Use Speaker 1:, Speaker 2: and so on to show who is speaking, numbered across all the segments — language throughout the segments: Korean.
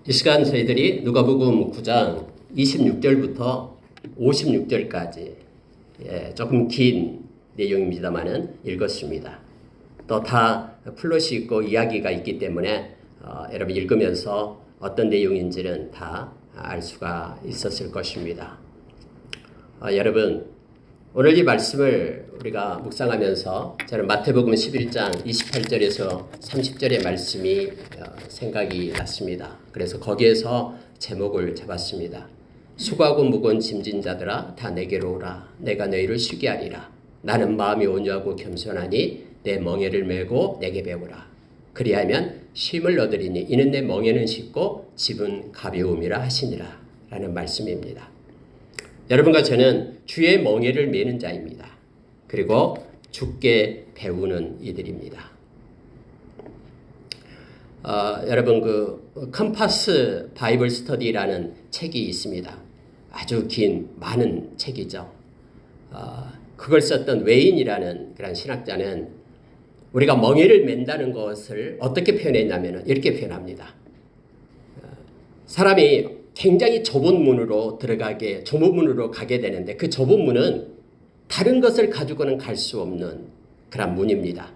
Speaker 1: 이 시간 저희들이 누가복음 9장 26절부터 56절까지 조금 긴 내용입니다만은 읽었습니다. 또 다 플롯이 있고 이야기가 있기 때문에 여러분 읽으면서 어떤 내용인지는 다 알 수가 있었을 것입니다. 여러분 오늘 이 말씀을 우리가 묵상하면서 저는 마태복음 11장 28절에서 30절의 말씀이 생각이 났습니다. 그래서 거기에서 제목을 잡았습니다. 수고하고 무거운 짐진 자들아 다 내게로 오라. 내가 너희를 쉬게 하리라. 나는 마음이 온유하고 겸손하니 내 멍에를 메고 내게 배우라. 그리하면 쉼을 얻으리니 이는 내 멍에는 쉽고 짐은 가벼움이라 하시니라. 라는 말씀입니다. 여러분과 저는 주의 멍에를 메는 자입니다. 그리고 주께 배우는 이들입니다. 여러분 그 컴파스 바이블 스터디라는 책이 있습니다. 아주 긴 많은 책이죠. 그걸 썼던 웨인이라는 그런 신학자는 우리가 멍에를 맨다는 것을 어떻게 표현했냐면 이렇게 표현합니다. 사람이 굉장히 좁은 문으로 좁은 문으로 가게 되는데 그 좁은 문은 다른 것을 가지고는 갈 수 없는 그런 문입니다.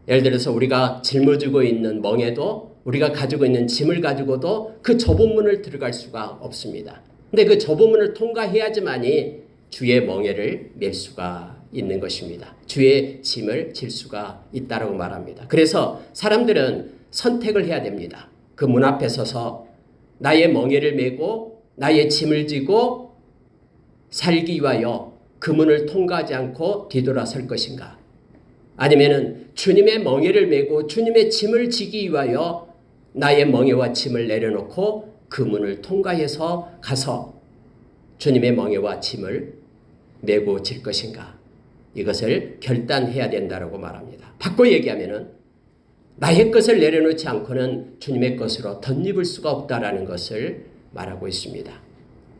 Speaker 1: 예를 들어서 우리가 짊어지고 있는 멍에도 우리가 가지고 있는 짐을 가지고도 그 좁은 문을 들어갈 수가 없습니다. 근데 그 좁은 문을 통과해야지만이 주의 멍에를 맬 수가 있는 것입니다. 주의 짐을 질 수가 있다고 말합니다. 그래서 사람들은 선택을 해야 됩니다. 그 문 앞에 서서 나의 멍에를 메고 나의 짐을 지고 살기 위하여 그 문을 통과하지 않고 뒤돌아설 것인가? 아니면은 주님의 멍에를 메고 주님의 짐을 지기 위하여 나의 멍에와 짐을 내려놓고 그 문을 통과해서 가서 주님의 멍에와 짐을 메고 질 것인가? 이것을 결단해야 된다고 말합니다. 바꿔 얘기하면은 나의 것을 내려놓지 않고는 주님의 것으로 덧입을 수가 없다라는 것을 말하고 있습니다.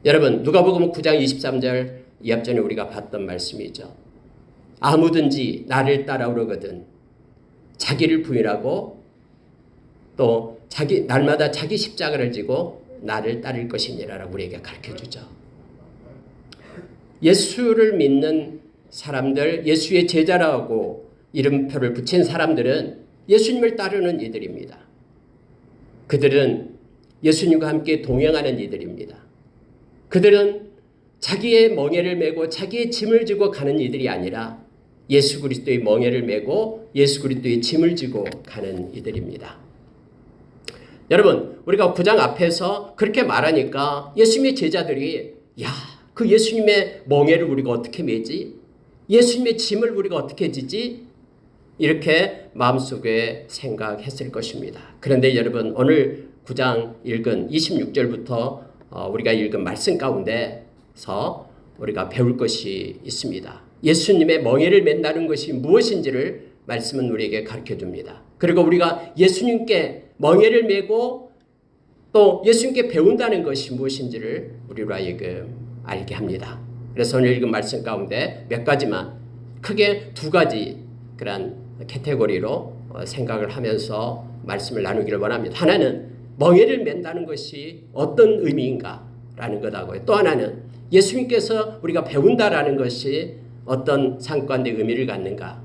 Speaker 1: 여러분 누가복음 9장 23절 이 앞전에 우리가 봤던 말씀이죠. 아무든지 나를 따라오려거든 자기를 부인하고 또 날마다 자기 십자가를 지고 나를 따를 것이니라라고 우리에게 가르쳐주죠. 예수를 믿는 사람들, 예수의 제자라고 이름표를 붙인 사람들은 예수님을 따르는 이들입니다. 그들은 예수님과 함께 동행하는 이들입니다. 그들은 자기의 멍에를 메고 자기의 짐을 지고 가는 이들이 아니라 예수 그리스도의 멍에를 메고 예수 그리스도의 짐을 지고 가는 이들입니다. 여러분 우리가 9장 앞에서 그렇게 말하니까 예수님의 제자들이 그 예수님의 멍에를 우리가 어떻게 메지? 예수님의 짐을 우리가 어떻게 지지? 이렇게 마음속에 생각했을 것입니다. 그런데 여러분 오늘 9장 읽은 26절부터 우리가 읽은 말씀 가운데서 우리가 배울 것이 있습니다. 예수님의 멍에를 맨다는 것이 무엇인지를 말씀은 우리에게 가르쳐줍니다. 그리고 우리가 예수님께 멍에를 메고 또 예수님께 배운다는 것이 무엇인지를 우리로 하여금 알게 합니다. 그래서 오늘 읽은 말씀 가운데 몇 가지만 크게 두 가지 그런 카테고리로 생각을 하면서 말씀을 나누기를 원합니다. 하나는 멍에를 맨다는 것이 어떤 의미인가라는 것하고요. 또 하나는 예수님께서 우리가 배운다라는 것이 어떤 상관의 의미를 갖는가,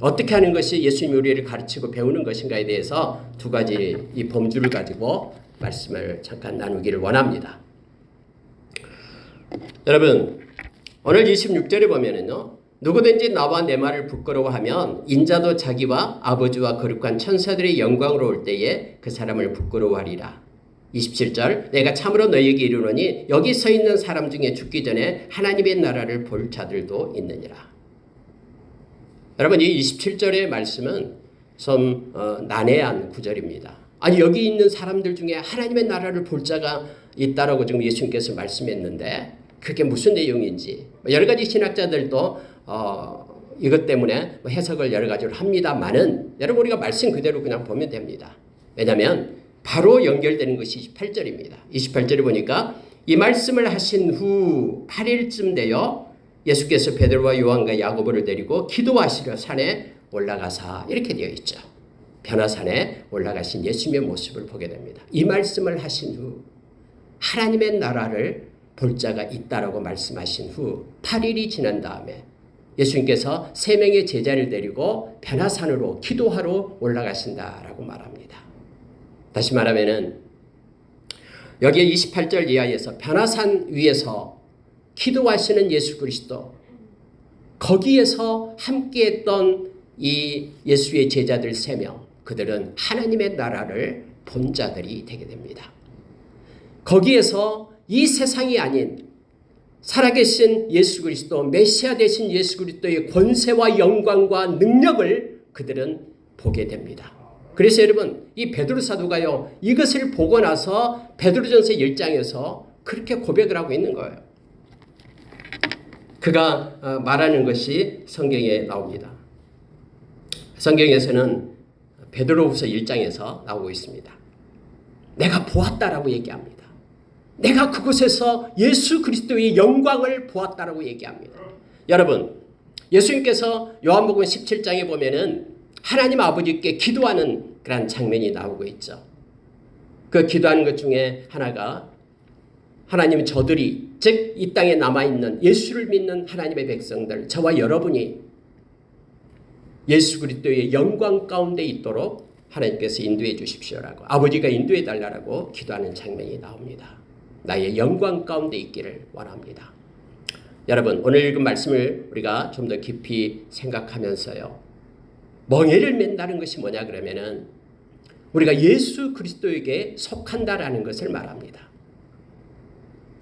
Speaker 1: 어떻게 하는 것이 예수님이 우리를 가르치고 배우는 것인가에 대해서 두 가지 이 범주를 가지고 말씀을 잠깐 나누기를 원합니다. 여러분 오늘 26절에 보면은요. 누구든지 나와 내 말을 부끄러워하면 인자도 자기와 아버지와 거룩한 천사들의 영광으로 올 때에 그 사람을 부끄러워하리라. 27절 내가 참으로 너희에게 이르노니 여기 서 있는 사람 중에 죽기 전에 하나님의 나라를 볼 자들도 있느니라. 여러분 이 27절의 말씀은 좀 난해한 구절입니다. 아니 여기 있는 사람들 중에 하나님의 나라를 볼 자가 있다라고 지금 예수님께서 말씀했는데 그게 무슨 내용인지 여러 가지 신학자들도 이것 때문에 해석을 여러 가지로 합니다만은 여러분 우리가 말씀 그대로 그냥 보면 됩니다. 왜냐하면 바로 연결되는 것이 28절입니다. 28절에 보니까 이 말씀을 하신 후 8일쯤 되어 예수께서 베드로와 요한과 야고보를 데리고 기도하시려 산에 올라가사 이렇게 되어 있죠. 변화산에 올라가신 예수님의 모습을 보게 됩니다. 이 말씀을 하신 후 하나님의 나라를 볼 자가 있다라고 말씀하신 후 8일이 지난 다음에 예수님께서 3명의 제자를 데리고 변화산으로 기도하러 올라가신다라고 말합니다. 다시 말하면은 여기에 28절 이하에서 변화산 위에서 기도하시는 예수 그리스도, 거기에서 함께했던 이 예수의 제자들 3명, 그들은 하나님의 나라를 본 자들이 되게 됩니다. 거기에서 이 세상이 아닌 살아계신 예수 그리스도, 메시아 되신 예수 그리스도의 권세와 영광과 능력을 그들은 보게 됩니다. 그래서 여러분, 이 베드로 사도가요, 이것을 보고 나서 베드로전서 1장에서 그렇게 고백을 하고 있는 거예요. 그가 말하는 것이 성경에 나옵니다. 성경에서는 베드로후서 1장에서 나오고 있습니다. 내가 보았다라고 얘기합니다. 내가 그곳에서 예수 그리스도의 영광을 보았다라고 얘기합니다. 여러분, 예수님께서 요한복음 17장에 보면은 하나님 아버지께 기도하는 그런 장면이 나오고 있죠. 그 기도하는 것 중에 하나가 하나님, 저들이, 즉 이 땅에 남아있는 예수를 믿는 하나님의 백성들, 저와 여러분이 예수 그리스도의 영광 가운데 있도록 하나님께서 인도해 주십시오라고, 아버지가 인도해 달라고 기도하는 장면이 나옵니다. 나의 영광 가운데 있기를 원합니다. 여러분, 오늘 읽은 말씀을 우리가 좀 더 깊이 생각하면서요, 멍에를 맨다는 것이 뭐냐 그러면은 우리가 예수 그리스도에게 속한다라는 것을 말합니다.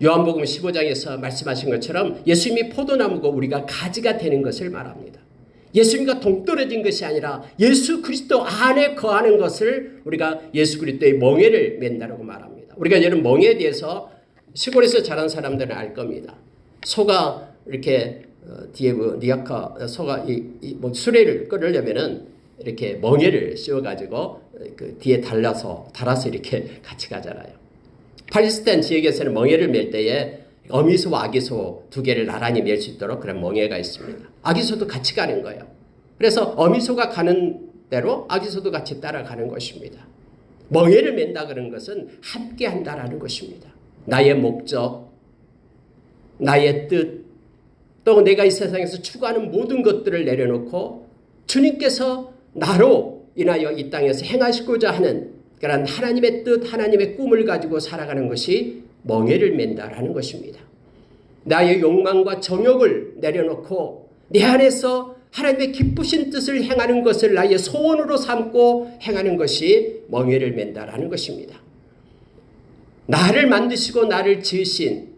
Speaker 1: 요한복음 15장에서 말씀하신 것처럼 예수님이 포도나무고 우리가 가지가 되는 것을 말합니다. 예수님과 동떨어진 것이 아니라 예수 그리스도 안에 거하는 것을 우리가 예수 그리스도의 멍에를 맨다라고 말합니다. 우리가 이런 멍에에 대해서 시골에서 자란 사람들은 알 겁니다. 소가 이렇게 뒤에 리아카 소가 뭐 수레를 끌으려면은 이렇게 멍에를 씌워가지고 그 뒤에 달아서 이렇게 같이 가잖아요. 팔레스타인 지역에서는 멍에를 맬 때에 어미소와 아기소 2개를 나란히 맬 수 있도록 그런 멍에가 있습니다. 아기소도 같이 가는 거예요. 그래서 어미소가 가는 대로 아기소도 같이 따라가는 것입니다. 멍에를 맨다 그런 것은 함께 한다라는 것입니다. 나의 목적, 나의 뜻, 또 내가 이 세상에서 추구하는 모든 것들을 내려놓고 주님께서 나로 인하여 이 땅에서 행하시고자 하는 그런 하나님의 뜻, 하나님의 꿈을 가지고 살아가는 것이 멍에를 맨다라는 것입니다. 나의 욕망과 정욕을 내려놓고 내 안에서 하나님의 기쁘신 뜻을 행하는 것을 나의 소원으로 삼고 행하는 것이 멍에를 맨다라는 것입니다. 나를 만드시고 나를 지으신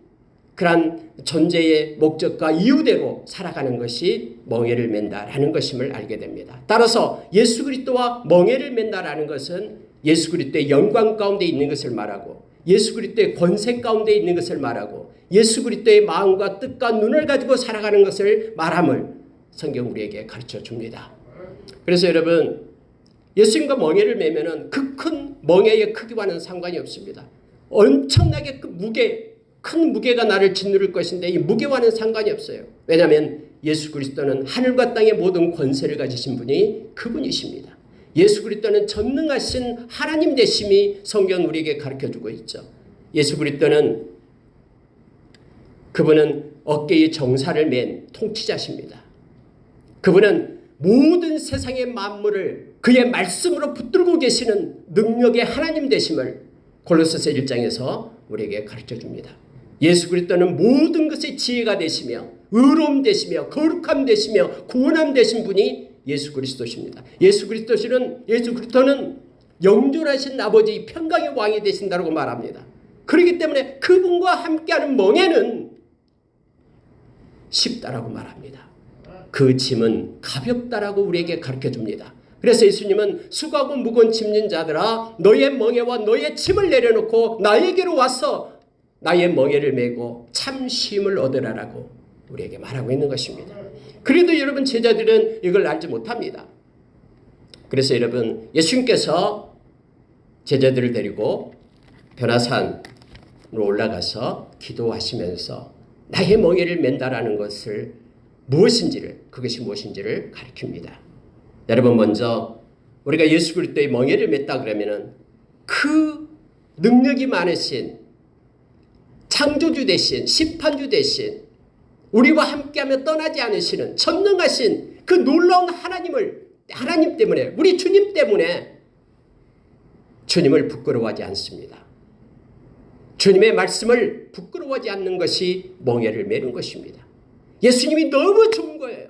Speaker 1: 그런 존재의 목적과 이유대로 살아가는 것이 멍에를 맨다라는 것임을 알게 됩니다. 따라서 예수 그리스도와 멍에를 맨다라는 것은 예수 그리스도의 영광 가운데 있는 것을 말하고 예수 그리스도의 권세 가운데 있는 것을 말하고 예수 그리스도의 마음과 뜻과 눈을 가지고 살아가는 것을 말함을 성경 우리에게 가르쳐 줍니다. 그래서 여러분, 예수님과 멍에를 매면은 그 큰 멍에의 크기와는 상관이 없습니다. 엄청나게 큰 무게가 나를 짓누를 것인데 이 무게와는 상관이 없어요. 왜냐하면 예수 그리스도는 하늘과 땅의 모든 권세를 가지신 분이 그분이십니다. 예수 그리스도는 전능하신 하나님 되심이 성경 우리에게 가르쳐주고 있죠. 예수 그리스도는 그분은 어깨에 정사를 맨 통치자십니다. 그분은 모든 세상의 만물을 그의 말씀으로 붙들고 계시는 능력의 하나님 되심을 골로새서 1장에서 우리에게 가르쳐줍니다. 예수 그리스도는 모든 것의 지혜가 되시며 의로움 되시며 거룩함 되시며 구원함 되신 분이 예수 그리스도십니다. 예수 그리스도는 영존하신 아버지 평강의 왕이 되신다고 말합니다. 그렇기 때문에 그분과 함께하는 멍에는 쉽다라고 말합니다. 그 짐은 가볍다라고 우리에게 가르쳐줍니다. 그래서 예수님은 수고하고 무거운 짐진 자들아 너의 멍에와 너의 짐을 내려놓고 나에게로 와서 나의 멍에를 메고 참 쉼을 얻으라라고 우리에게 말하고 있는 것입니다. 그래도 여러분 제자들은 이걸 알지 못합니다. 그래서 여러분 예수님께서 제자들을 데리고 변화산으로 올라가서 기도하시면서 나의 멍에를 맨다라는 것을 그것이 무엇인지를 가르칩니다. 여러분 먼저 우리가 예수 그리스도의 멍에를 맸다 그러면은 그 능력이 많으신 창조주 대신 심판주 대신 우리와 함께하며 떠나지 않으시는 전능하신 그 놀라운 하나님 때문에 우리 주님 때문에 주님을 부끄러워하지 않습니다. 주님의 말씀을 부끄러워하지 않는 것이 멍에를 메는 것입니다. 예수님이 너무 좋은 거예요.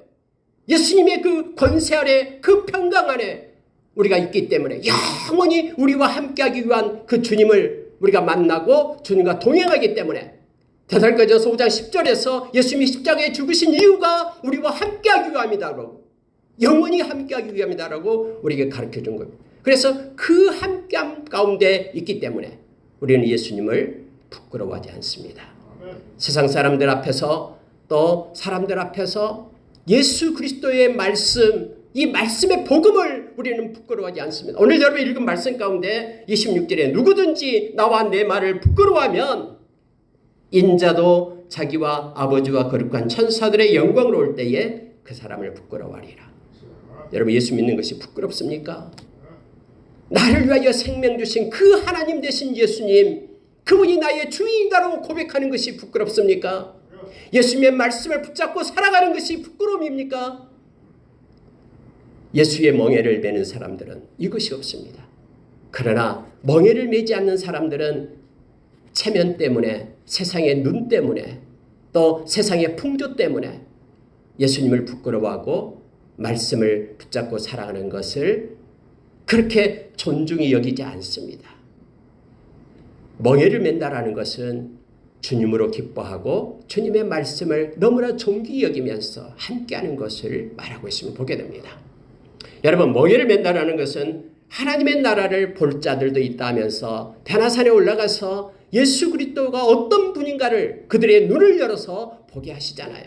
Speaker 1: 예수님의 그 권세 아래 그 평강 아래 우리가 있기 때문에 영원히 우리와 함께하기 위한 그 주님을 우리가 만나고 주님과 동행하기 때문에 데살로니가전서 5장 10절에서 예수님이 십자가에 죽으신 이유가 우리와 함께하기 위함이다라고 영원히 함께하기 위함이다라고 우리에게 가르쳐준 겁니다. 그래서 그 함께함 가운데 있기 때문에 우리는 예수님을 부끄러워하지 않습니다. 세상 사람들 앞에서 또 사람들 앞에서 예수 그리스도의 말씀, 이 말씀의 복음을 우리는 부끄러워하지 않습니다. 오늘 여러분 읽은 말씀 가운데 26절에 누구든지 나와 내 말을 부끄러워하면 인자도 자기와 아버지와 거룩한 천사들의 영광으로 올 때에 그 사람을 부끄러워하리라. 여러분 예수 믿는 것이 부끄럽습니까? 나를 위하여 생명 주신 그 하나님 되신 예수님, 그분이 나의 주인이라고 고백하는 것이 부끄럽습니까? 예수님의 말씀을 붙잡고 살아가는 것이 부끄러움입니까? 예수의 멍에를 메는 사람들은 이것이 없습니다. 그러나 멍에를 메지 않는 사람들은 체면 때문에, 세상의 눈 때문에, 또 세상의 풍조 때문에 예수님을 부끄러워하고 말씀을 붙잡고 살아가는 것을 그렇게 존중히 여기지 않습니다. 멍에를 맨다라는 것은 주님으로 기뻐하고 주님의 말씀을 너무나 존귀히 여기면서 함께하는 것을 말하고 있음을 보게 됩니다. 여러분 멍에를 맨다라는 것은 하나님의 나라를 볼 자들도 있다 하면서 변화산에 올라가서 예수 그리스도가 어떤 분인가를 그들의 눈을 열어서 보게 하시잖아요.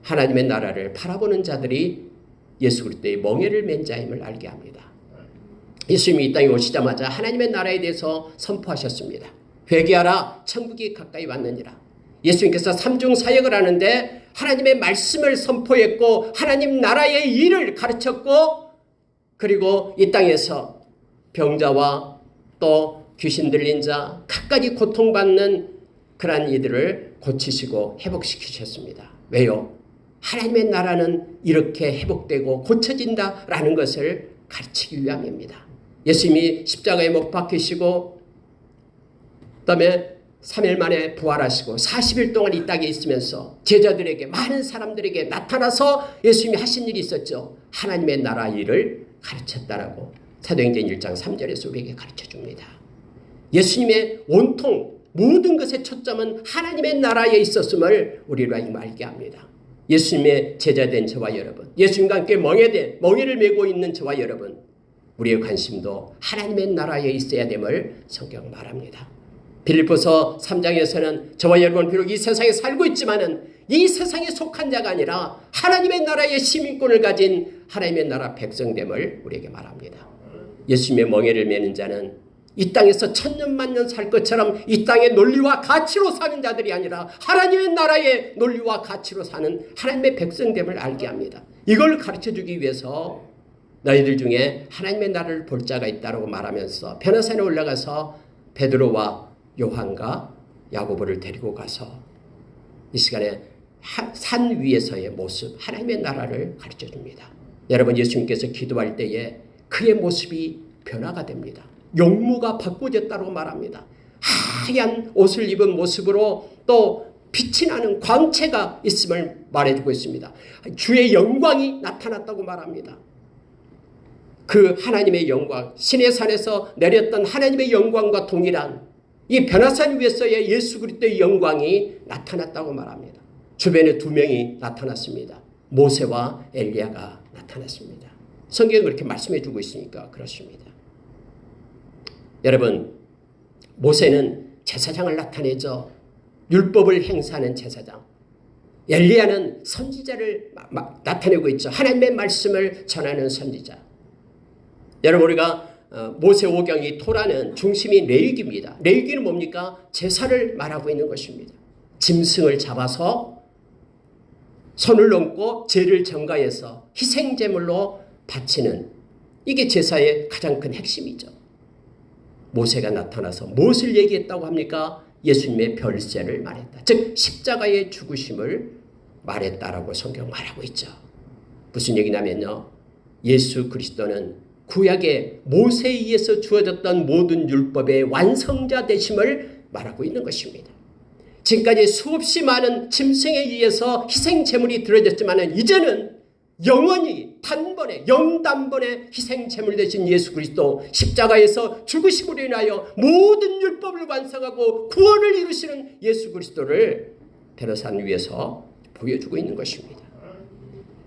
Speaker 1: 하나님의 나라를 바라보는 자들이 예수 그리스도의 멍에를 맨 자임을 알게 합니다. 예수님이 이 땅에 오시자마자 하나님의 나라에 대해서 선포하셨습니다. 회개하라 천국이 가까이 왔느니라. 예수님께서 삼중 사역을 하는데 하나님의 말씀을 선포했고 하나님 나라의 일을 가르쳤고 그리고 이 땅에서 병자와 또 귀신 들린 자 갖가지 고통받는 그러한 이들을 고치시고 회복시키셨습니다. 왜요? 하나님의 나라는 이렇게 회복되고 고쳐진다라는 것을 가르치기 위함입니다. 예수님이 십자가에 못 박히시고 그다음에 3일 만에 부활하시고 40일 동안 이 땅에 있으면서 제자들에게 많은 사람들에게 나타나서 예수님이 하신 일이 있었죠. 하나님의 나라 일을 가르쳤다라고 사도행전 1장 3절에서 우리에게 가르쳐줍니다. 예수님의 온통 모든 것의 초점은 하나님의 나라에 있었음을 우리로 알게 합니다. 예수님의 제자된 저와 여러분, 예수님과 함께 멍에를 메고 있는 저와 여러분, 우리의 관심도 하나님의 나라에 있어야 됨을 성경 말합니다. 빌립보서 3장에서는 저와 여러분 비록 이 세상에 살고 있지만은 이 세상에 속한 자가 아니라 하나님의 나라의 시민권을 가진 하나님의 나라 백성됨을 우리에게 말합니다. 예수님의 멍에를 메는 자는 이 땅에서 천년 만년 살 것처럼 이 땅의 논리와 가치로 사는 자들이 아니라 하나님의 나라의 논리와 가치로 사는 하나님의 백성됨을 알게 합니다. 이걸 가르쳐주기 위해서 너희들 중에 하나님의 나라를 볼 자가 있다고 말하면서 변화산에 올라가서 베드로와 요한과 야고보를 데리고 가서 이 시간에 산 위에서의 모습, 하나님의 나라를 가르쳐줍니다. 여러분 예수님께서 기도할 때에 그의 모습이 변화가 됩니다. 용모가 바꿔졌다고 말합니다. 하얀 옷을 입은 모습으로 또 빛이 나는 광채가 있음을 말해주고 있습니다. 주의 영광이 나타났다고 말합니다. 그 하나님의 영광, 시내산에서 내렸던 하나님의 영광과 동일한 이 변화산 위에서의 예수 그리스도의 영광이 나타났다고 말합니다. 주변에 두 명이 나타났습니다. 모세와 엘리야가 나타났습니다. 성경은 그렇게 말씀해 주고 있으니까 그렇습니다. 여러분 모세는 제사장을 나타내죠. 율법을 행사하는 제사장. 엘리야는 선지자를 나타내고 있죠. 하나님의 말씀을 전하는 선지자. 여러분 우리가 모세오경이 토라는 중심이 레위기입니다. 레위기는 뭡니까? 제사를 말하고 있는 것입니다. 짐승을 잡아서 손을 얹고 죄를 전가해서 희생제물로 바치는 이게 제사의 가장 큰 핵심이죠. 모세가 나타나서 무엇을 얘기했다고 합니까? 예수님의 별세를 말했다. 즉 십자가의 죽으심을 말했다라고 성경 말하고 있죠. 무슨 얘기냐면요. 예수 그리스도는 구약의 모세에 의해서 주어졌던 모든 율법의 완성자 되심을 말하고 있는 것입니다. 지금까지 수없이 많은 짐승에 의해서 희생 제물이 드려졌지만 이제는 영원히 단번에 영단번에 희생 제물 되신 예수 그리스도 십자가에서 죽으심으로 인하여 모든 율법을 완성하고 구원을 이루시는 예수 그리스도를 베르산 위에서 보여주고 있는 것입니다.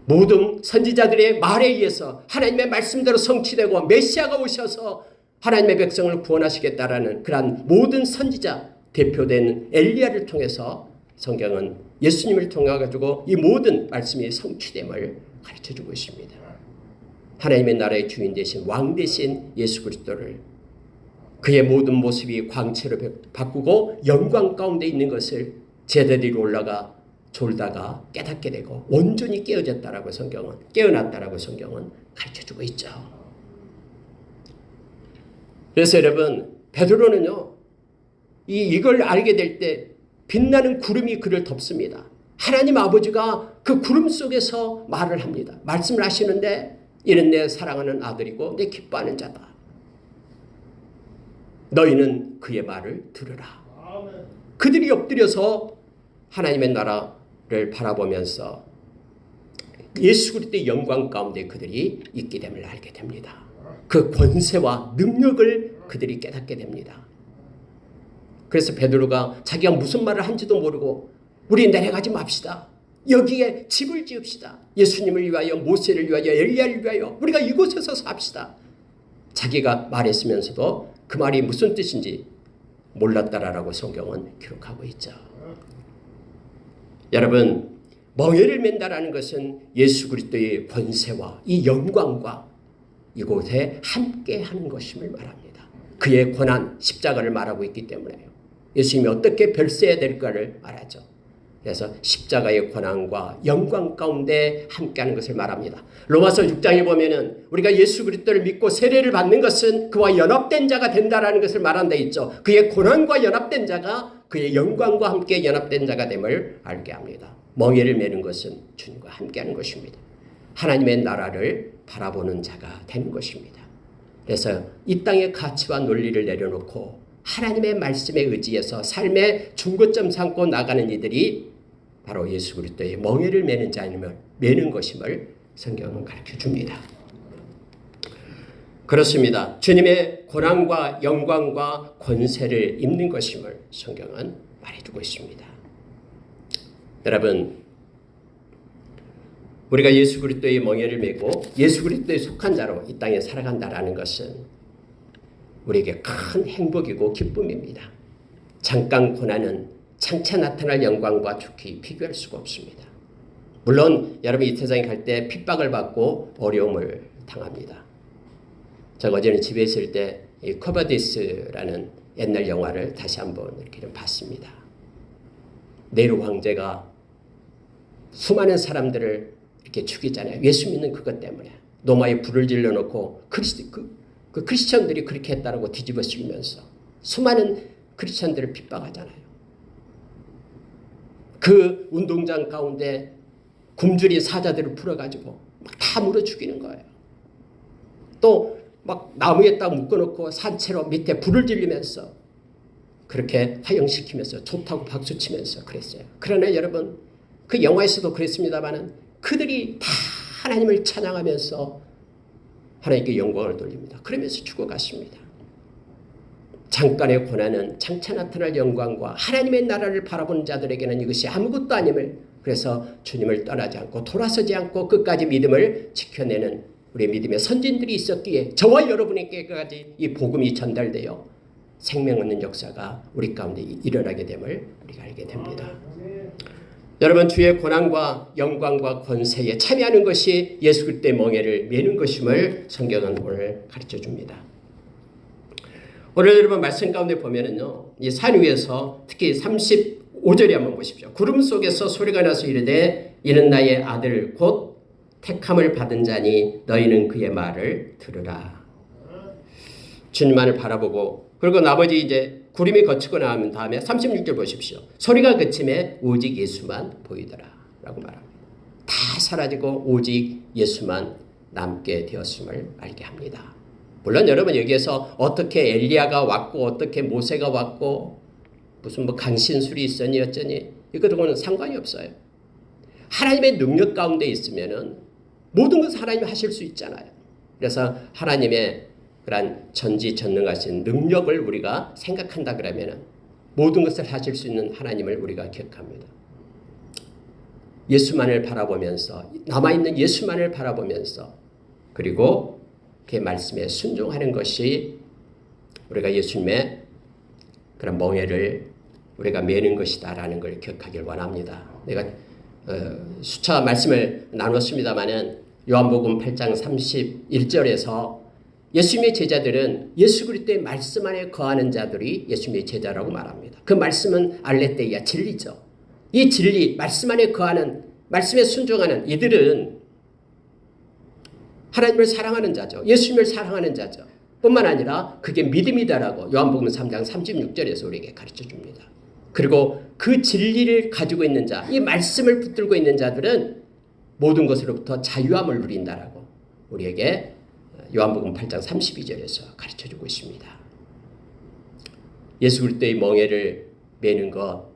Speaker 1: 모든 선지자들의 말에 의해서 하나님의 말씀대로 성취되고 메시아가 오셔서 하나님의 백성을 구원하시겠다라는 그러한 모든 선지자 대표된 엘리야를 통해서 성경은 예수님을 통해 가지고 이 모든 말씀이 성취됨을 가르쳐주고 있습니다. 하나님의 나라의 주인 되신 왕 되신 예수 그리스도를 그의 모든 모습이 광채로 바꾸고 영광 가운데 있는 것을 제자들이 올라가 졸다가 깨닫게 되고 온전히 깨어졌다라고 성경은 깨어났다라고 성경은 가르쳐주고 있죠. 그래서 여러분 베드로는요 이걸 알게 될 때 빛나는 구름이 그를 덮습니다. 하나님 아버지가 그 구름 속에서 말을 합니다. 말씀을 하시는데 이는 내 사랑하는 아들이고 내 기뻐하는 자다. 너희는 그의 말을 들으라. 그들이 엎드려서 하나님의 나라를 바라보면서 예수 그리스도의 영광 가운데 그들이 있게 됨을 알게 됩니다. 그 권세와 능력을 그들이 깨닫게 됩니다. 그래서 베드로가 자기가 무슨 말을 한지도 모르고 우리 내려가지 맙시다. 여기에 집을 지읍시다. 예수님을 위하여 모세를 위하여 엘리야를 위하여 우리가 이곳에서 삽시다. 자기가 말했으면서도 그 말이 무슨 뜻인지 몰랐다라고 성경은 기록하고 있죠. 여러분 멍에를 맨다라는 것은 예수 그리스도의 권세와 이 영광과 이곳에 함께하는 것임을 말합니다. 그의 고난 십자가를 말하고 있기 때문에요. 예수님이 어떻게 별세해야 될까를 말하죠. 그래서 십자가의 고난과 영광 가운데 함께하는 것을 말합니다. 로마서 6장에 보면은 우리가 예수 그리스도를 믿고 세례를 받는 것은 그와 연합된 자가 된다라는 것을 말한 데 있죠. 그의 고난과 연합된 자가 그의 영광과 함께 연합된 자가 됨을 알게 합니다. 멍에를 매는 것은 주님과 함께하는 것입니다. 하나님의 나라를 바라보는 자가 되는 것입니다. 그래서 이 땅의 가치와 논리를 내려놓고 하나님의 말씀에 의지해서 삶의 중고점 삼고 나가는 이들이 바로 예수 그리스도의 멍에를 매는 자임을 매는 것임을 성경은 가르쳐줍니다. 그렇습니다. 주님의 고난과 영광과 권세를 입는 것임을 성경은 말해주고 있습니다. 여러분 우리가 예수 그리스도의 멍에를 메고 예수 그리스도에 속한 자로 이 땅에 살아간다라는 것은 우리에게 큰 행복이고 기쁨입니다. 잠깐 고난은 장차 나타날 영광과 좋게 비교할 수가 없습니다. 물론 여러분 이 세상에 갈 때 핍박을 받고 어려움을 당합니다. 제가 어제는 집에 있을 때 이 커버디스라는 옛날 영화를 다시 한번 이렇게 좀 봤습니다. 네로 황제가 수많은 사람들을 이렇게 죽이잖아요. 예수 믿는 그것 때문에 노마에 불을 질러놓고 그 크리스천들이 그렇게 했다라고 뒤집어 씌우면서 수많은 크리스천들을 핍박하잖아요. 그 운동장 가운데 굶주린 사자들을 풀어가지고 막 다 물어 죽이는 거예요. 또 막 나무에 딱 묶어놓고 산채로 밑에 불을 질리면서 그렇게 화형시키면서 좋다고 박수치면서 그랬어요. 그러나 여러분 그 영화에서도 그랬습니다마는 그들이 다 하나님을 찬양하면서 하나님께 영광을 돌립니다. 그러면서 죽어갔습니다. 잠깐의 고난은 장차 나타날 영광과 하나님의 나라를 바라보는 자들에게는 이것이 아무것도 아님을 그래서 주님을 떠나지 않고 돌아서지 않고 끝까지 믿음을 지켜내는 우리의 믿음의 선진들이 있었기에 저와 여러분에게까지 이 복음이 전달되어 생명 얻는 역사가 우리 가운데 일어나게 됨을 우리가 알게 됩니다. 여러분 주의 고난과 영광과 권세에 참여하는 것이 예수 그리스도의 멍에를 매는 것임을 성경은 오늘 가르쳐줍니다. 오늘 여러분 말씀 가운데 보면은요, 이 산 위에서 특히 35절에 한번 보십시오. 구름 속에서 소리가 나서 이르되 이는 나의 아들 곧 택함을 받은 자니 너희는 그의 말을 들으라. 주님만을 바라보고 그리고 나머지 이제 구름이 거치고 나면 다음에 36절 보십시오. 소리가 그침에 오직 예수만 보이더라 라고 말합니다. 다 사라지고 오직 예수만 남게 되었음을 알게 합니다. 물론 여러분 여기에서 어떻게 엘리야가 왔고 어떻게 모세가 왔고 무슨 뭐 강신술이 있으니 어쩌니 이거하고는 상관이 없어요. 하나님의 능력 가운데 있으면은 모든 것을 하나님이 하실 수 있잖아요. 그래서 하나님의 그런 전지전능하신 능력을 우리가 생각한다 그러면은 모든 것을 하실 수 있는 하나님을 우리가 기억합니다. 예수만을 바라보면서 남아있는 예수만을 바라보면서 그리고 그의 말씀에 순종하는 것이 우리가 예수님의 그런 멍에를 우리가 매는 것이다라는 걸 기억하길 원합니다. 내가 수차 말씀을 나눴습니다마는 요한복음 8장 31절에서 예수님의 제자들은 예수 그리스도의 말씀 안에 거하는 자들이 예수님의 제자라고 말합니다. 그 말씀은 알레theia 진리죠. 이 진리 말씀 안에 거하는 말씀에 순종하는 이들은 하나님을 사랑하는 자죠. 예수님을 사랑하는 자죠. 뿐만 아니라 그게 믿음이다라고 요한복음 3장 36절에서 우리에게 가르쳐 줍니다. 그리고 그 진리를 가지고 있는 자, 이 말씀을 붙들고 있는 자들은 모든 것으로부터 자유함을 누린다라고 우리에게 요한복음 8장 32절에서 가르쳐주고 있습니다. 예수 그리스도의 멍에를 매는 것,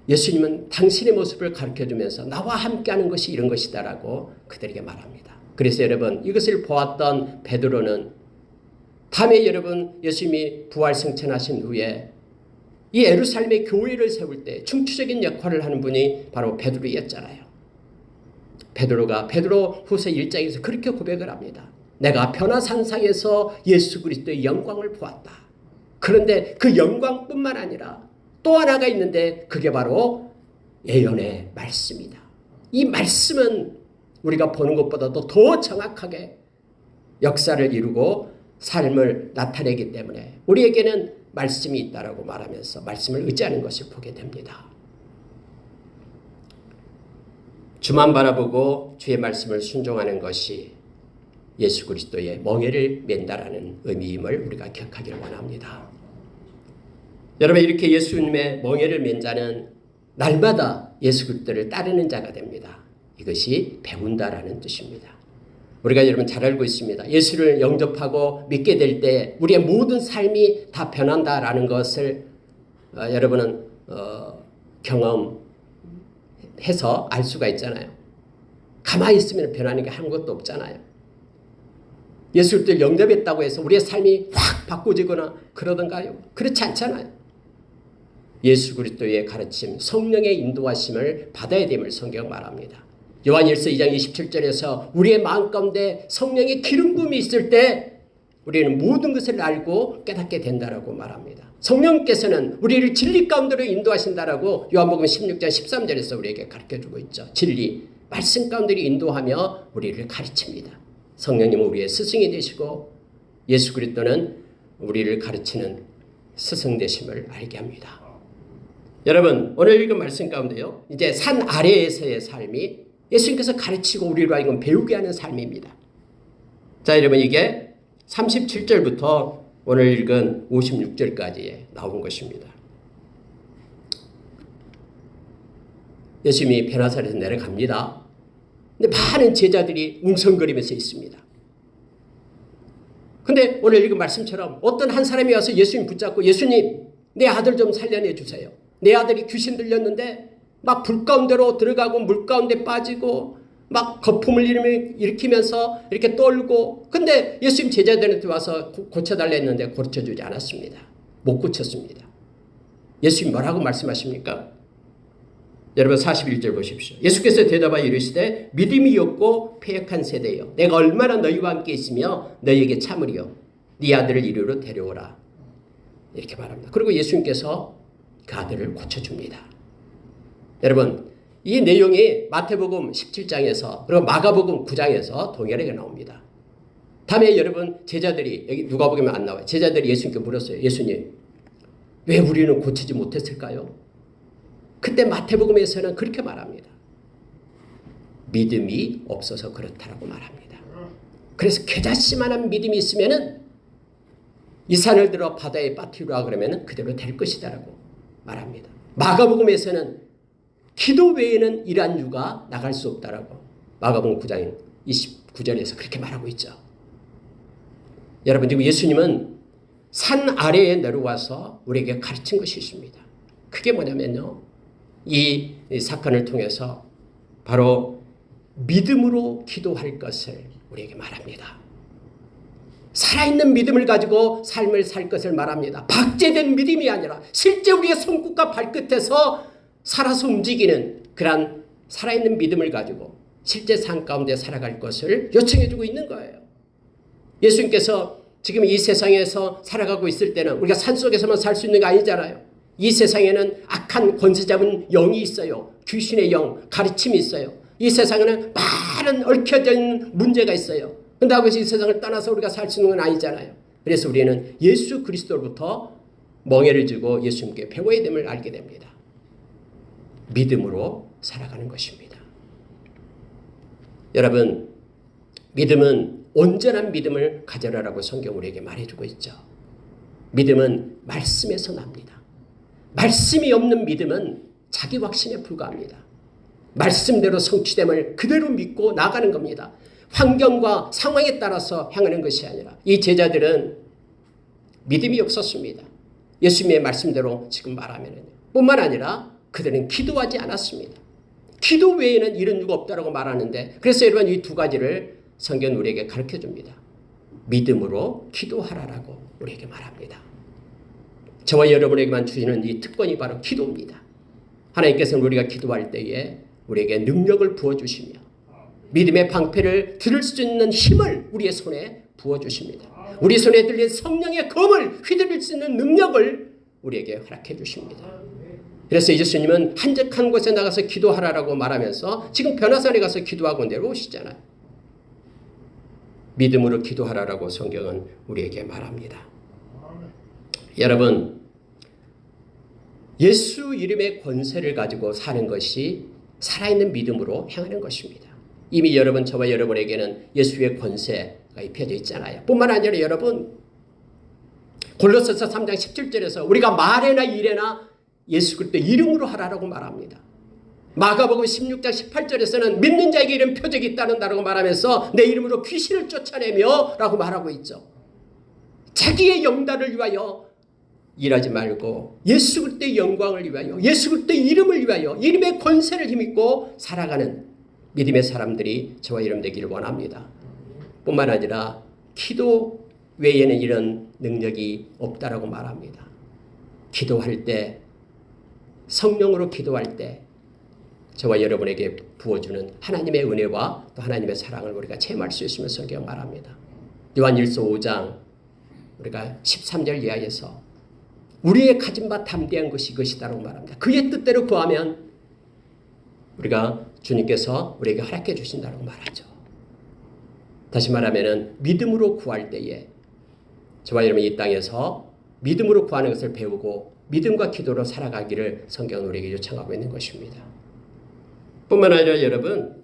Speaker 1: 예수님은 당신의 모습을 가르쳐주면서 나와 함께하는 것이 이런 것이다라고 그들에게 말합니다. 그래서 여러분 이것을 보았던 베드로는 다음에 여러분 예수님이 부활승천하신 후에 이 예루살렘의 교회를 세울 때 중추적인 역할을 하는 분이 바로 베드로였잖아요. 베드로가 베드로 후서 1장에서 그렇게 고백을 합니다. 내가 변화산상에서 예수 그리스도의 영광을 보았다. 그런데 그 영광뿐만 아니라 또 하나가 있는데 그게 바로 예언의 말씀이다. 이 말씀은 우리가 보는 것보다도 더 정확하게 역사를 이루고 삶을 나타내기 때문에 우리에게는 말씀이 있다라고 말하면서 말씀을 의지하는 것을 보게 됩니다. 주만 바라보고 주의 말씀을 순종하는 것이 예수 그리스도의 멍에를 맨다라는 의미임을 우리가 기억하기를 원합니다. 여러분 이렇게 예수님의 멍에를 맨 자는 날마다 예수 그리스도를 따르는 자가 됩니다. 이것이 배운다라는 뜻입니다. 우리가 여러분 잘 알고 있습니다. 예수를 영접하고 믿게 될 때 우리의 모든 삶이 다 변한다라는 것을 여러분은 경험해서 알 수가 있잖아요. 가만히 있으면 변하는 게 아무것도 없잖아요. 예수 그리스도를 영접했다고 해서 우리의 삶이 확 바꿔지거나 그러던가요? 그렇지 않잖아요. 예수 그리스도의 가르침, 성령의 인도하심을 받아야 됨을 성경 말합니다. 요한일서 2장 27절에서 우리의 마음 가운데 성령의 기름 부음이 있을 때 우리는 모든 것을 알고 깨닫게 된다라고 말합니다. 성령께서는 우리를 진리 가운데로 인도하신다라고 요한복음 16장 13절에서 우리에게 가르쳐주고 있죠. 진리, 말씀 가운데로 인도하며 우리를 가르칩니다. 성령님은 우리의 스승이 되시고 예수 그리스도는 우리를 가르치는 스승 되심을 알게 합니다. 여러분 오늘 읽은 말씀 가운데요. 이제 산 아래에서의 삶이 예수님께서 가르치고 우리로 하여금 배우게 하는 삶입니다. 자 여러분 이게 37절부터 오늘 읽은 56절까지에 나온 것입니다. 예수님이 변화산에서 내려갑니다. 근데 많은 제자들이 웅성거리면서 있습니다. 근데 오늘 읽은 말씀처럼 어떤 한 사람이 와서 예수님 붙잡고 예수님 내 아들 좀 살려내 주세요. 내 아들이 귀신 들렸는데 막 불 가운데로 들어가고 물 가운데 빠지고 막 거품을 일으키면서 이렇게 떨고 근데 예수님 제자들한테 와서 고쳐달라 했는데 고쳐주지 않았습니다. 못 고쳤습니다. 예수님 뭐라고 말씀하십니까? 여러분 41절 보십시오. 예수께서 대답하여 이르시되 믿음이 없고 패역한 세대여 내가 얼마나 너희와 함께 있으며 너희에게 참으리요 네 아들을 이리로 데려오라 이렇게 말합니다. 그리고 예수님께서 그 아들을 고쳐줍니다. 여러분 이 내용이 마태복음 17장에서 그리고 마가복음 9장에서 동일하게 나옵니다. 다음에 여러분 제자들이 여기 누가복음에 안 나와요. 제자들이 예수님께 물었어요. 예수님 왜 우리는 고치지 못했을까요? 그때 마태복음에서는 그렇게 말합니다. 믿음이 없어서 그렇다라고 말합니다. 그래서 겨자씨만한 믿음이 있으면은 이 산을 들어 바다에 빠뜨리라 그러면은 그대로 될 것이다라고 말합니다. 마가복음에서는 기도 외에는 이러한 유가 나갈 수 없다라고 마가복음 9장 29절에서 그렇게 말하고 있죠. 여러분, 지금 예수님은 산 아래에 내려와서 우리에게 가르친 것이 있습니다. 그게 뭐냐면요, 이 사건을 통해서 바로 믿음으로 기도할 것을 우리에게 말합니다. 살아있는 믿음을 가지고 삶을 살 것을 말합니다. 박제된 믿음이 아니라 실제 우리의 손끝과 발끝에서 살아서 움직이는 그러한 살아있는 믿음을 가지고 실제 삶 가운데 살아갈 것을 요청해주고 있는 거예요. 예수님께서 지금 이 세상에서 살아가고 있을 때는 우리가 산속에서만 살 수 있는 게 아니잖아요. 이 세상에는 악한 권세 잡은 영이 있어요. 귀신의 영, 가르침이 있어요. 이 세상에는 많은 얽혀져 있는 문제가 있어요. 그런다고 해서 이 세상을 떠나서 우리가 살 수 있는 건 아니잖아요. 그래서 우리는 예수 그리스도로부터 멍에를 쥐고 예수님께 배워야 됨을 알게 됩니다. 믿음으로 살아가는 것입니다. 여러분, 믿음은 온전한 믿음을 가져라라고 성경 우리에게 말해주고 있죠. 믿음은 말씀에서 납니다. 말씀이 없는 믿음은 자기 확신에 불과합니다. 말씀대로 성취됨을 그대로 믿고 나가는 겁니다. 환경과 상황에 따라서 향하는 것이 아니라 이 제자들은 믿음이 없었습니다. 예수님의 말씀대로 지금 말하면요. 뿐만 아니라 그들은 기도하지 않았습니다. 기도 외에는 이런 이유가 없다고 말하는데, 그래서 여러분 이 두 가지를 성경은 우리에게 가르쳐줍니다. 믿음으로 기도하라라고 우리에게 말합니다. 저와 여러분에게만 주시는 이 특권이 바로 기도입니다. 하나님께서는 우리가 기도할 때에 우리에게 능력을 부어주시며 믿음의 방패를 들을 수 있는 힘을 우리의 손에 부어주십니다. 우리 손에 들린 성령의 검을 휘두를 수 있는 능력을 우리에게 허락해 주십니다. 그래서 예수님은 한적한 곳에 나가서 기도하라라고 말하면서 지금 변화산에 가서 기도하고 내려오시잖아요. 믿음으로 기도하라라고 성경은 우리에게 말합니다. 여러분, 예수 이름의 권세를 가지고 사는 것이 살아있는 믿음으로 행하는 것입니다. 이미 여러분, 저와 여러분에게는 예수의 권세가 입혀져 있잖아요. 뿐만 아니라 여러분, 골로새서 3장 17절에서 우리가 말에나 일에나 예수 그리스도 이름으로 하라라고 말합니다. 마가복음 16장 18절에서는 믿는 자에게 이런 표적이 있다는다라고 말하면서 내 이름으로 귀신을 쫓아내며 라고 말하고 있죠. 자기의 영달을 위하여 일하지 말고 예수 그리스도의 영광을 위하여, 예수 그리스도의 이름을 위하여 이름의 권세를 힘입고 살아가는 믿음의 사람들이 저와 여러분 되기를 원합니다. 뿐만 아니라 기도 외에는 이런 능력이 없다라고 말합니다. 기도할 때, 성령으로 기도할 때 저와 여러분에게 부어주는 하나님의 은혜와 또 하나님의 사랑을 우리가 체험할 수 있으면 성경 말합니다. 요한일서 5장 우리가 13절 이하에서 우리의 가진 바 담대한 것이 이것이다라고 말합니다. 그의 뜻대로 구하면 우리가 주님께서 우리에게 허락해 주신다고 말하죠. 다시 말하면 믿음으로 구할 때에 저와 여러분이 이 땅에서 믿음으로 구하는 것을 배우고 믿음과 기도로 살아가기를 성경은 우리에게 요청하고 있는 것입니다. 뿐만 아니라 여러분,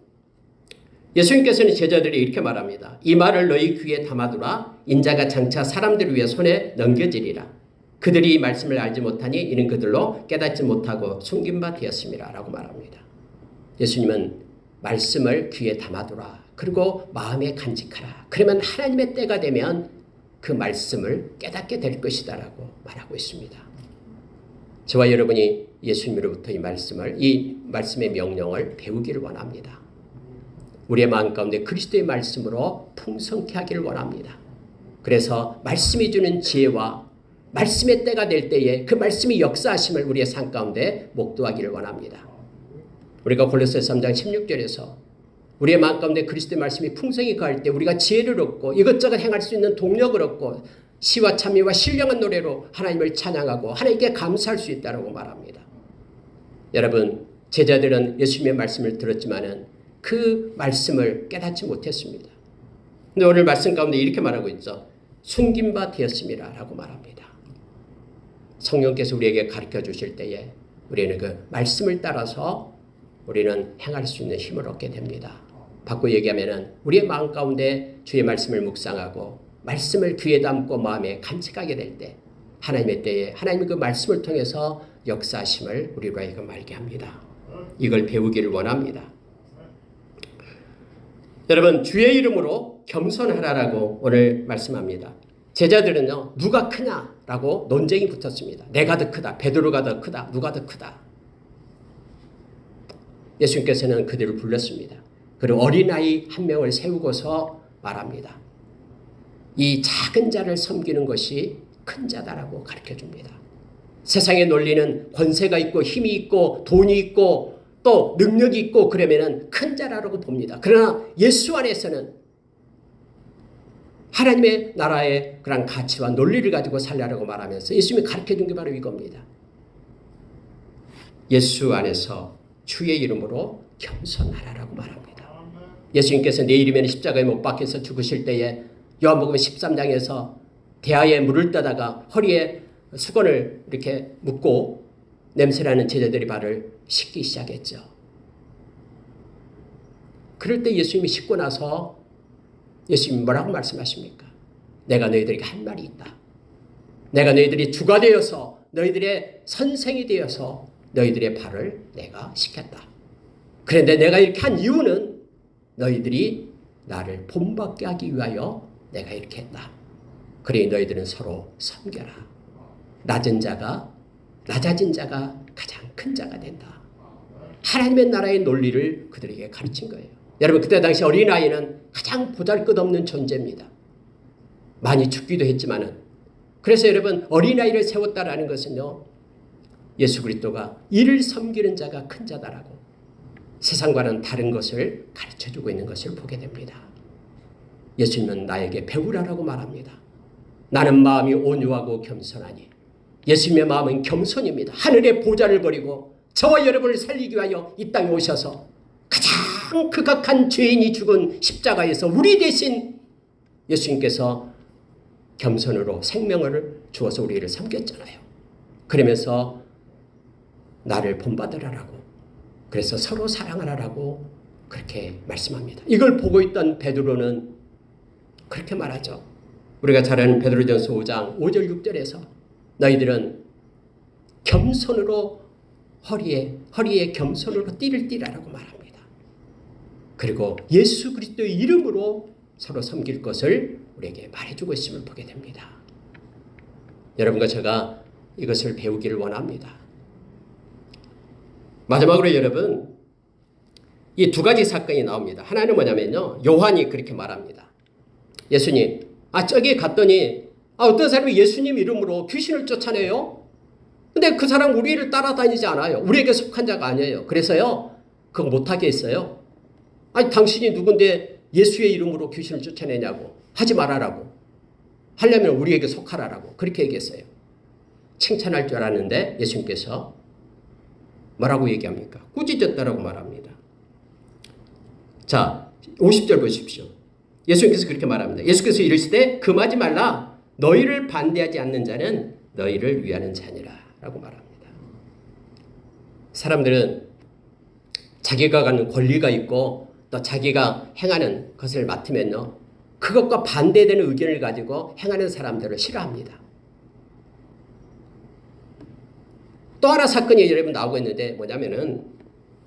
Speaker 1: 예수님께서는 제자들이 이렇게 말합니다. 이 말을 너희 귀에 담아두라. 인자가 장차 사람들을 위해 손에 넘겨지리라. 그들이 이 말씀을 알지 못하니 이는 그들로 깨닫지 못하고 숨긴 바 되었음이라 라고 말합니다. 예수님은 말씀을 귀에 담아두라. 그리고 마음에 간직하라. 그러면 하나님의 때가 되면 그 말씀을 깨닫게 될 것이다 라고 말하고 있습니다. 저와 여러분이 예수님으로부터 이 말씀의 명령을 배우기를 원합니다. 우리의 마음 가운데 그리스도의 말씀으로 풍성케 하기를 원합니다. 그래서 말씀이 주는 지혜와 말씀의 때가 될 때에 그 말씀이 역사하심을 우리의 삶 가운데 목도하기를 원합니다. 우리가 골로새서 3장 16절에서 우리의 마음 가운데 그리스도의 말씀이 풍성히 가할 때 우리가 지혜를 얻고 이것저것 행할 수 있는 동력을 얻고 시와 찬미와 신령한 노래로 하나님을 찬양하고 하나님께 감사할 수 있다고 말합니다. 여러분, 제자들은 예수님의 말씀을 들었지만은 그 말씀을 깨닫지 못했습니다. 근데 오늘 말씀 가운데 이렇게 말하고 있죠. 숨긴 바 되었음이라 라고 말합니다. 성령께서 우리에게 가르쳐 주실 때에 우리는 그 말씀을 따라서 우리는 행할 수 있는 힘을 얻게 됩니다. 바꿔 얘기하면 우리의 마음 가운데 주의 말씀을 묵상하고 말씀을 귀에 담고 마음에 간직하게 될 때 하나님의 때에 하나님의 그 말씀을 통해서 역사하심을 우리로 하여금 알게 합니다. 이걸 배우기를 원합니다. 여러분, 주의 이름으로 겸손하라라고 오늘 말씀합니다. 제자들은요, 누가 크냐라고 논쟁이 붙었습니다. 내가 더 크다, 베드로가 더 크다, 누가 더 크다. 예수님께서는 그들을 불렀습니다. 그리고 어린아이 한 명을 세우고서 말합니다. 이 작은 자를 섬기는 것이 큰 자다라고 가르쳐줍니다. 세상의 논리는 권세가 있고 힘이 있고 돈이 있고 또 능력이 있고 그러면은 큰 자라고 봅니다. 그러나 예수 안에서는 하나님의 나라의 그런 가치와 논리를 가지고 살라고 말하면서 예수님이 가르쳐준 게 바로 이겁니다. 예수 안에서 주의 이름으로 겸손하라라고 말합니다. 예수님께서 내일이면 십자가에 못 박혀서 죽으실 때에 요한복음 13장에서 대야에 물을 떠다가 허리에 수건을 이렇게 묶고 냄새나는 제자들이 발을 씻기 시작했죠. 그럴 때 예수님이 씻고 나서 예수님이 뭐라고 말씀하십니까? 내가 너희들에게 할 말이 있다. 내가 너희들이 주가 되어서 너희들의 선생이 되어서 너희들의 발을 내가 씻겠다. 그런데 내가 이렇게 한 이유는 너희들이 나를 본받게 하기 위하여 내가 이렇게 했다. 그러니 너희들은 서로 섬겨라. 낮은 자가 낮아진 자가 가장 큰 자가 된다. 하나님의 나라의 논리를 그들에게 가르친 거예요. 여러분, 그때 당시 어린아이는 가장 보잘것없는 존재입니다. 많이 죽기도 했지만은. 그래서 여러분, 어린아이를 세웠다라는 것은요, 예수 그리스도가 이를 섬기는 자가 큰 자다라고 세상과는 다른 것을 가르쳐주고 있는 것을 보게 됩니다. 예수님은 나에게 배우라라고 말합니다. 나는 마음이 온유하고 겸손하니. 예수님의 마음은 겸손입니다. 하늘의 보좌를 버리고 저와 여러분을 살리기 위하여 이 땅에 오셔서 가장 극악한 죄인이 죽은 십자가에서 우리 대신 예수님께서 겸손으로 생명을 주어서 우리를 섬겼잖아요. 그러면서 나를 본받으라라고, 그래서 서로 사랑하라라고 그렇게 말씀합니다. 이걸 보고 있던 베드로는 그렇게 말하죠. 우리가 잘 아는 베드로전서 5장 5절 6절에서 너희들은 겸손으로 허리에 겸손으로 띠를 띠라라고 말합니다. 그리고 예수 그리스도의 이름으로 서로 섬길 것을 우리에게 말해주고 있음을 보게 됩니다. 여러분과 제가 이것을 배우기를 원합니다. 마지막으로 여러분, 이 두 가지 사건이 나옵니다. 하나는 뭐냐면요, 요한이 그렇게 말합니다. 예수님, 저기 갔더니 어떤 사람이 예수님 이름으로 귀신을 쫓아내요. 근데 그 사람 우리를 따라다니지 않아요. 우리에게 속한 자가 아니에요. 그래서요, 그거 못하게 했어요. 당신이 누군데 예수의 이름으로 귀신을 쫓아내냐고, 하지 말아라고, 하려면 우리에게 속하라라고 그렇게 얘기했어요. 칭찬할 줄 알았는데 예수님께서 뭐라고 얘기합니까? 꾸짖었다라고 말합니다. 자, 50절 보십시오. 예수님께서 그렇게 말합니다. 예수께서 이르시되 금하지 말라. 너희를 반대하지 않는 자는 너희를 위하는 자니라 라고 말합니다. 사람들은 자기가 갖는 권리가 있고 또 자기가 행하는 것을 맡으면요, 그것과 반대되는 의견을 가지고 행하는 사람들을 싫어합니다. 또 하나 사건이 여러분 나오고 있는데 뭐냐면은,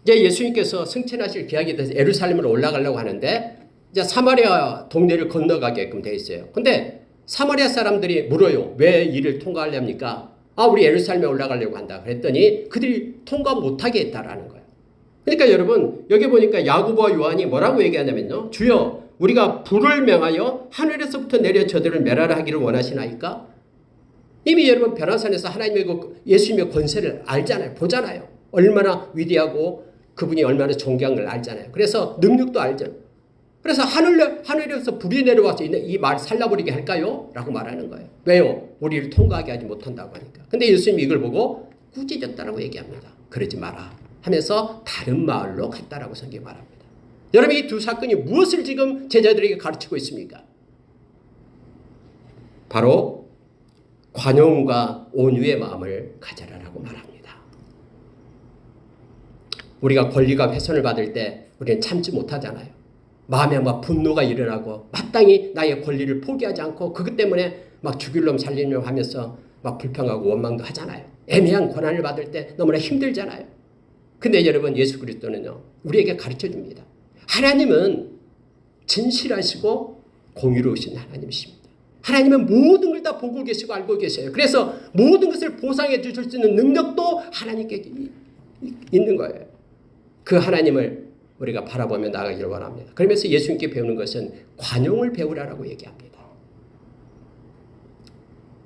Speaker 1: 이제 예수님께서 승천하실 기약이 돼서 예루살렘으로 올라가려고 하는데 이제 사마리아 동네를 건너가게끔 돼 있어요. 근데 사마리아 사람들이 물어요. 왜 이를 통과하렵니까? 우리 예루살렘에 올라가려고 한다. 그랬더니 그들이 통과 못하게 했다라는 거예요. 그러니까 여러분, 여기 보니까 야고보와 요한이 뭐라고 얘기하냐면요, 주여, 우리가 불을 명하여 하늘에서부터 내려 저들을 멸하라 하기를 원하시나이까? 이미 여러분 변화산에서 하나님의 예수님의 권세를 알잖아요. 보잖아요. 얼마나 위대하고 그분이 얼마나 존귀한 걸 알잖아요. 그래서 능력도 알죠. 그래서 하늘에서 불이 내려와서 이 말 살라버리게 할까요? 라고 말하는 거예요. 왜요? 우리를 통과하게 하지 못한다고 하니까. 근데 예수님이 이걸 보고 꾸짖었다라고 얘기합니다. 그러지 마라 하면서 다른 마을로 갔다라고 성경이 말합니다. 여러분, 이 두 사건이 무엇을 지금 제자들에게 가르치고 있습니까? 바로 관용과 온유의 마음을 가져라라고 말합니다. 우리가 권리가 훼손을 받을 때 우리는 참지 못하잖아요. 마음에 막 분노가 일어나고 마땅히 나의 권리를 포기하지 않고 그것 때문에 막 죽일 놈 살릴 놈 하면서 막 불평하고 원망도 하잖아요. 애매한 고난을 받을 때 너무나 힘들잖아요. 근데 여러분, 예수 그리스도는요, 우리에게 가르쳐 줍니다. 하나님은 진실하시고 공의로우신 하나님이십니다. 하나님은 모든 걸 다 보고 계시고 알고 계세요. 그래서 모든 것을 보상해 주실 수 있는 능력도 하나님께 있는 거예요. 그 하나님을 우리가 바라보며 나아가기를 원합니다. 그러면서 예수님께 배우는 것은 관용을 배우라라고 얘기합니다.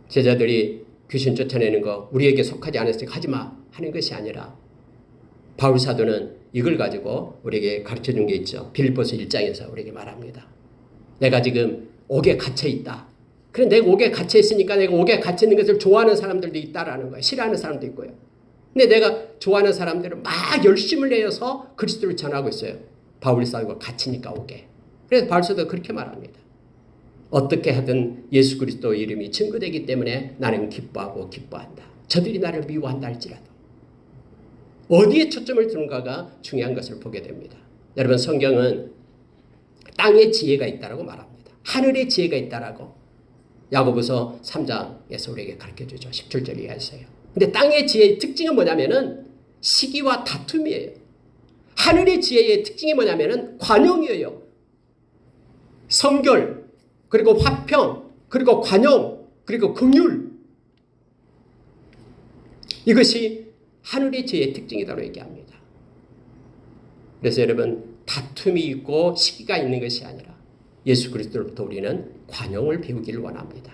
Speaker 1: 제자들이 귀신 쫓아내는 거 우리에게 속하지 않았으니까 하지마 하는 것이 아니라 바울 사도는 이걸 가지고 우리에게 가르쳐 준 게 있죠. 빌립보서 1장에서 우리에게 말합니다. 내가 지금 옥에 갇혀 있다. 그래, 내가 옥에 갇혀 있으니까 내가 옥에 갇혀 있는 것을 좋아하는 사람들도 있다라는 거예요. 싫어하는 사람도 있고요. 근데 내가 좋아하는 사람들은 막 열심을 내어서 그리스도를 전하고 있어요. 바울 사도가 갇히니까 옥에. 그래서 바울 사도가 그렇게 말합니다. 어떻게 하든 예수 그리스도 이름이 증거되기 때문에 나는 기뻐하고 기뻐한다. 저들이 나를 미워한다 할지라도. 어디에 초점을 두는가가 중요한 것을 보게 됩니다. 여러분, 성경은 땅의 지혜가 있다라고 말합니다. 하늘의 지혜가 있다라고 야고보서 3장에서 우리에게 가르쳐주죠. 17절 이하에서요. 근데 땅의 지혜의 특징은 뭐냐면은 시기와 다툼이에요. 하늘의 지혜의 특징이 뭐냐면은 관용이에요. 성결, 그리고 화평, 그리고 관용, 그리고 긍휼. 이것이 하늘의 지혜의 특징이라고 얘기합니다. 그래서 여러분, 다툼이 있고 시기가 있는 것이 아니라 예수 그리스도로부터 우리는 관용을 배우기를 원합니다.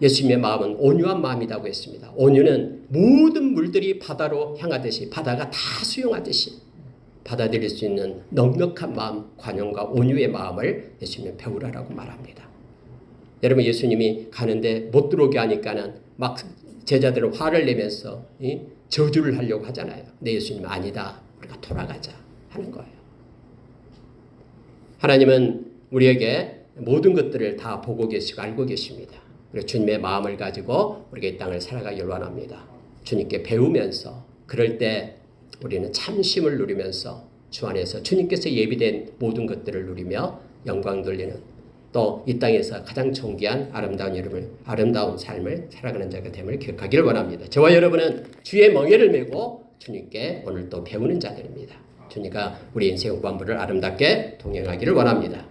Speaker 1: 예수님의 마음은 온유한 마음이라고 했습니다. 온유는 모든 물들이 바다로 향하듯이 바다가 다 수용하듯이 받아들일 수 있는 넉넉한 마음, 관용과 온유의 마음을 예수님은 배우라라고 말합니다. 여러분, 예수님이 가는데 못 들어오게 하니까는 막 제자들은 화를 내면서 저주를 하려고 하잖아요. 근데 예수님은 아니다. 우리가 돌아가자 하는 거예요. 하나님은 우리에게 모든 것들을 다 보고 계시고 알고 계십니다. 그리고 주님의 마음을 가지고 우리가 이 땅을 살아가길 원합니다. 주님께 배우면서 그럴 때 우리는 참심을 누리면서 주 안에서 주님께서 예비된 모든 것들을 누리며 영광 돌리는 또 이 땅에서 가장 존귀한 아름다운 삶을 살아가는 자가 됨을 기억하기를 원합니다. 저와 여러분은 주의 멍에를 메고 주님께 오늘 또 배우는 자들입니다. 주님과 우리 인생 후반부를 아름답게 동행하기를 원합니다.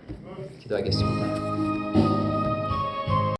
Speaker 1: 기도하겠습니다.